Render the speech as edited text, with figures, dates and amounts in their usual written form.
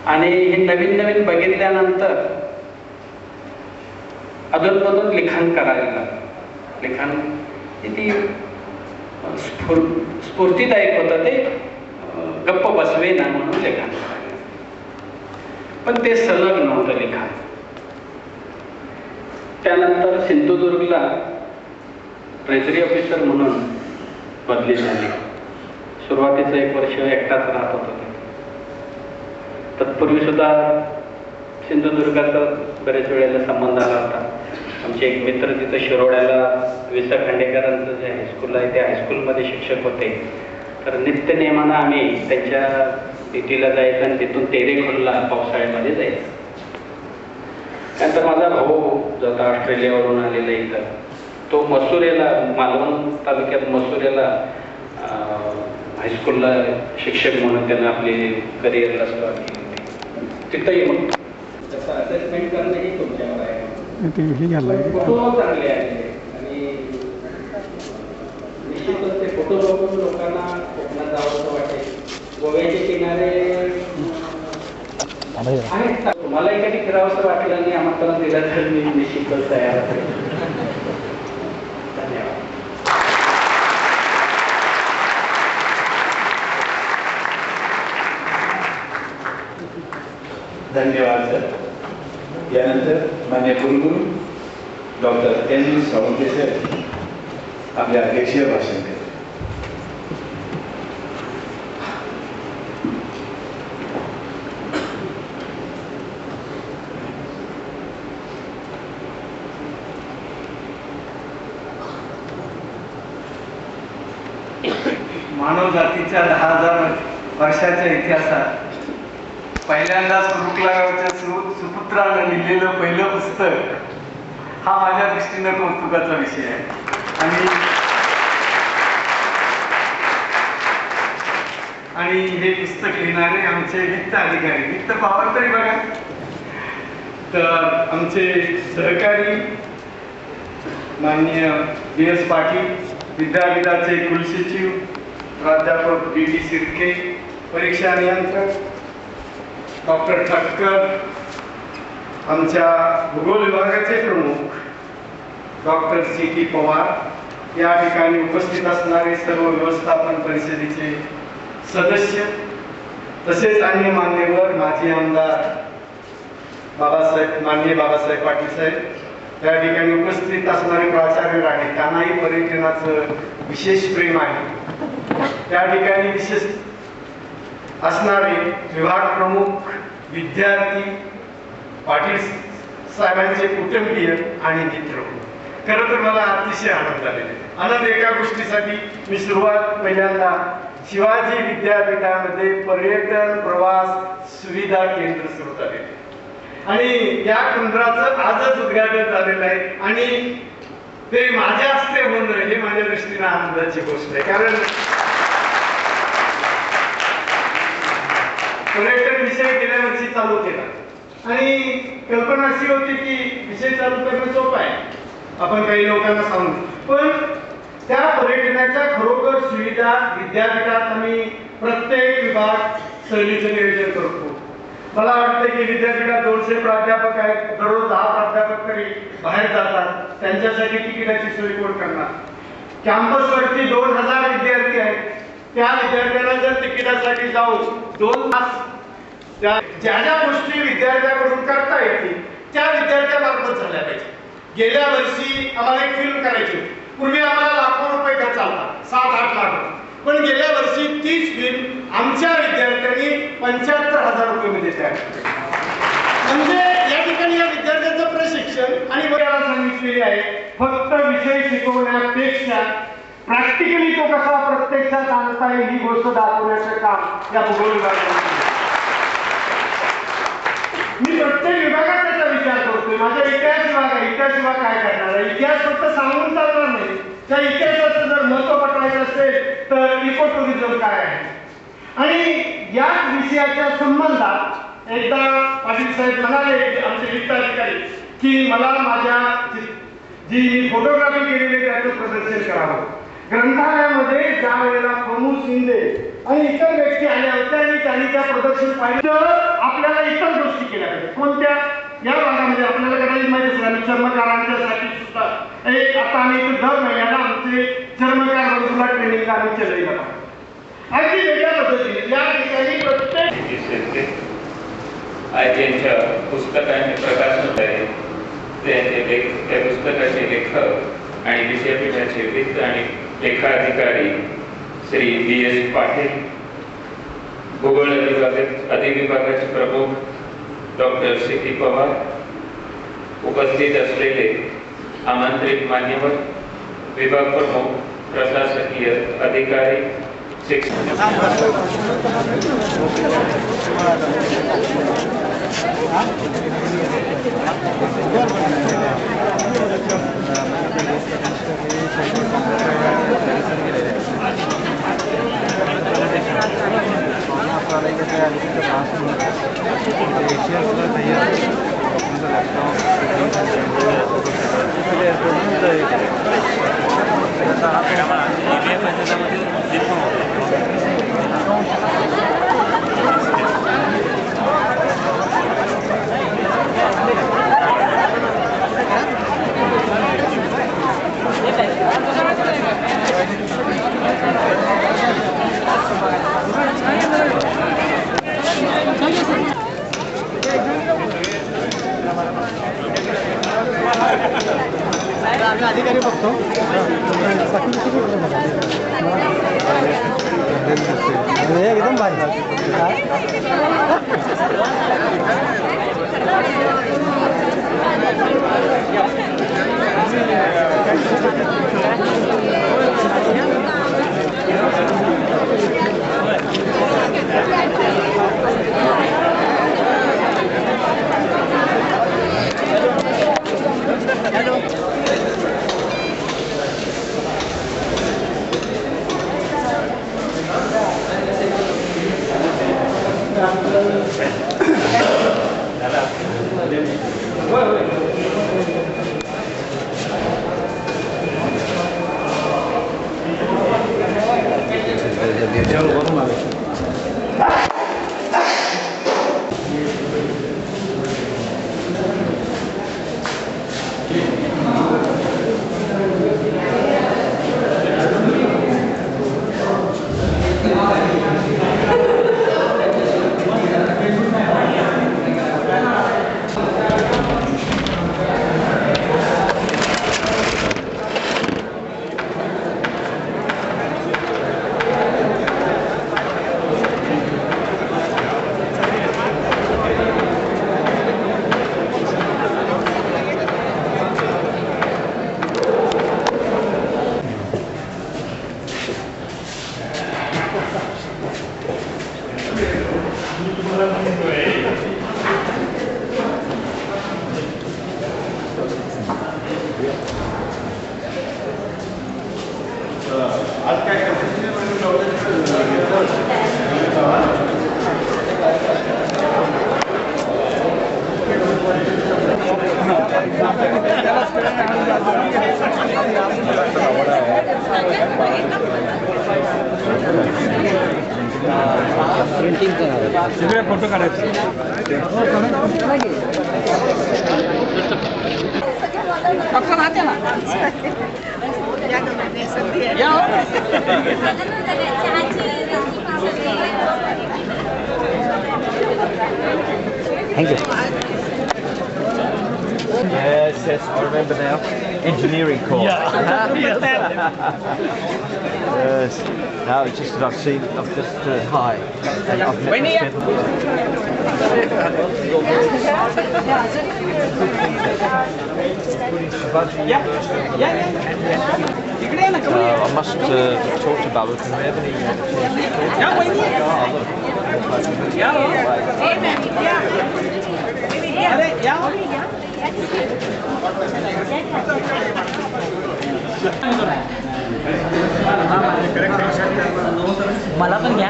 आणि हे नवीन नवीन बघितल्यानंतर अधूनमधून लिखाण करायला लागलं. लिखाण किती स्फूर्तिदायक होतं ते, गप्प बसवे ना म्हणून लिखाण करायला. पण ते सलग नव्हतं लिखाण. त्यानंतर सिंधुदुर्गला ट्रेझरी ऑफिसर म्हणून बदली झाली. सुरुवातीचं 1 वर्ष एकटाच राहत होतो. तत्पूर्वी सुद्धा सिंधुदुर्गाचा बऱ्याच वेळेला संबंध आला होता. आमचे एक मित्र तिथं शिरोड्याला विसा खांडेकरांचं जे हायस्कूल आहे त्या हायस्कूलमध्ये शिक्षक होते. तर नित्य नेमानं आम्ही त्यांच्या ड्युटीला जायचं आणि तिथून तेरेखोलला पावसाळ्यामध्ये जायचं. त्यानंतर माझा भाऊ जो आता ऑस्ट्रेलियावरून आलेला इथं, तो मसुरेला, मालवण तालुक्यात मसुरेला हायस्कूलला शिक्षक म्हणून त्यानं आपली करिअरला सुरुवात केली. तिथंही मग त्याचं असेसमेंट करणं ही तुमच्यावर आहे. फोटो चांगले आले आणि निश्चितच ते फोटो बघून लोकांना कोकणात जावंसं वाटेल. गोव्याचे किनारे आहेत. तुम्हाला एखादी फिरावंसं वाटलं आणि आम्हाला दिलं तर मी निश्चितच तयार असेल. धन्यवाद. धन्यवाद सर. यानंतर मान्य कुलगुरू डॉक्टर एन सावंते सर आपल्या अध्यक्षीय भाषण करतात. मानव जातीच्या 10,000 वर्षाच्या इतिहासात पहिल्यांदा सुरुकला गावच्या सुपुत्रानं लिहिलेलं पहिलं पुस्तक हा माझ्या दृष्टीनं कौतुकाचा विषय आहे. आणि हे पुस्तक लिहिणारे आमचे वित्त अधिकारी, वित्त पावर तरी बघा, तर आमचे सहकारी माननीय DS पाटील, विद्यापीठाचे कुलसचिव प्राध्यापक BD सिरके, परीक्षा नियंत्रक डॉक्टर ठक्कर, आमच्या भूगोल विभागाचे प्रमुख डॉक्टर CT पवार, या ठिकाणी उपस्थित असणारे सर्व व्यवस्थापन परिषदेचे सदस्य, तसेच अन्य मान्यवर, माजी आमदार माननीय बाबासाहेब पाटील साहेब, त्या ठिकाणी उपस्थित असणारे प्राचार्य राणे, त्यांनाही पर्यटनाचं विशेष प्रेम आहे. त्या ठिकाणी विशेष असणारे विभाग प्रमुख, विद्यार्थी, पाटील साहेबांचे कुटुंबीय आणि मित्र, खरं तर मला अतिशय आनंद झालेला आहे. आनंद एका गोष्टीसाठी, मी सुरुवात पहिल्यांदा शिवाजी विद्यापीठामध्ये पर्यटन प्रवास सुविधा केंद्र सुरू झालेले आणि या केंद्राचं आजच उद्घाटन झालेलं आहे आणि ते माझ्या हस्ते होणं हे माझ्या दृष्टीने आनंदाची गोष्ट आहे. कारण पर्यटन विषय गेल्या वर्षी चालू केला आणि कल्पना अशी होती की विषय चालू करणं सोपं आहे, आपण काही लोकांना सांगू, पण त्या पर्यटनाच्या खरोखर सुविधा विद्यापीठात आम्ही प्रत्येक विभाग सहलीचं नियोजन करतो. मला वाटतं की विद्यापीठात 200 प्राध्यापक आहेत, दररोज 10 प्राध्यापक तरी बाहेर जातात, त्यांच्यासाठी तिकिटाची सोय कोण करणार? कॅम्पसवरती 2000 विद्यार्थी आहेत, त्या विद्यार्थ्यांना जर तिकिटासाठी जाऊन 2 तास त्या ज्या ज्या गोष्टी विद्यार्थ्यांकडून करता येतील त्या विद्यार्थ्यांमार्फत झाल्या पाहिजे. गेल्या वर्षी आम्हाला एक फिल्म करायची होती. पूर्वी आम्हाला लाखो रुपये खर्च आला, 7-8 लाख, पण गेल्या वर्षी 30 फिल्म आमच्या विद्यार्थ्यांनी 75,000 रुपये मध्ये तयार केली. म्हणजे या ठिकाणी या विद्यार्थ्यांचं प्रशिक्षण आणि मला सांगितलेले आहे, फक्त विषय शिकवण्यापेक्षा प्रॅक्टिकली तो कसा प्रत्यक्षात आणता येईल ही गोष्ट दाखवण्याचं काम या भूगोल विभागाने. मी प्रत्येक विभागात त्याचा विचार करतोय. माझा इतिहास विभाग आहे, इतिहास विभाग काय करणार आहे? इतिहास फक्त सांगून चालणार नाही. त्या इतिहासाचं जर महत्व पटवायचं असेल तर इको टुरिझम काय आहे आणि या विषयाच्या संबंधात एकदा पाटील साहेब म्हणाले, आमचे वित्त अधिकारी, की मला माझ्या जी फोटोग्राफी केलेली त्याचं प्रदर्शन करावं. ग्रंथालयामध्ये ज्या वेळेला प्रमोद शिंदे आणि इतर व्यक्ती आल्या होत्या आणि त्यांनी त्या प्रदर्शन पाहिलं तर आपल्याला इतर गोष्टी केल्या पाहिजे. कोणत्या? या भागामध्ये आपल्याला कदाचित माहिती असेल आम्ही चर्मकारांच्यासाठी सुद्धा एक आता आम्ही इथे दर महिन्याला आमचे चर्मकार बंधूला ट्रेनिंगला आम्ही केलेलं पाहिजे. अगदी वेगळ्या पद्धतीने या ठिकाणी प्रत्येक आज यांच्या पुस्तकांचे प्रकाशन आहे त्या पुस्तकाचे लेखक आणि विद्यापीठाचे वित्त आणि लेखाधिकारी श्री B.S. पाटील, भूगोल अधिविभागाचे प्रमुख डॉक्टर C.P. पवार, उपस्थित असलेले आमंत्रित मान्यवर, विभाग प्रमुख, प्रशासकीय अधिकारी, शिक्षक अधिकारी बघतो एकदम भारी आज काय प्रिंटिंग सगळे फोटो काढायचे डॉक्टर राहते ना Thank you. Yes, yes, I remember now. Engineering course. Yeah. Yes. No, it's just that I've just hi. And I've never I must talk to Babu. Can we have any मला पण घ्या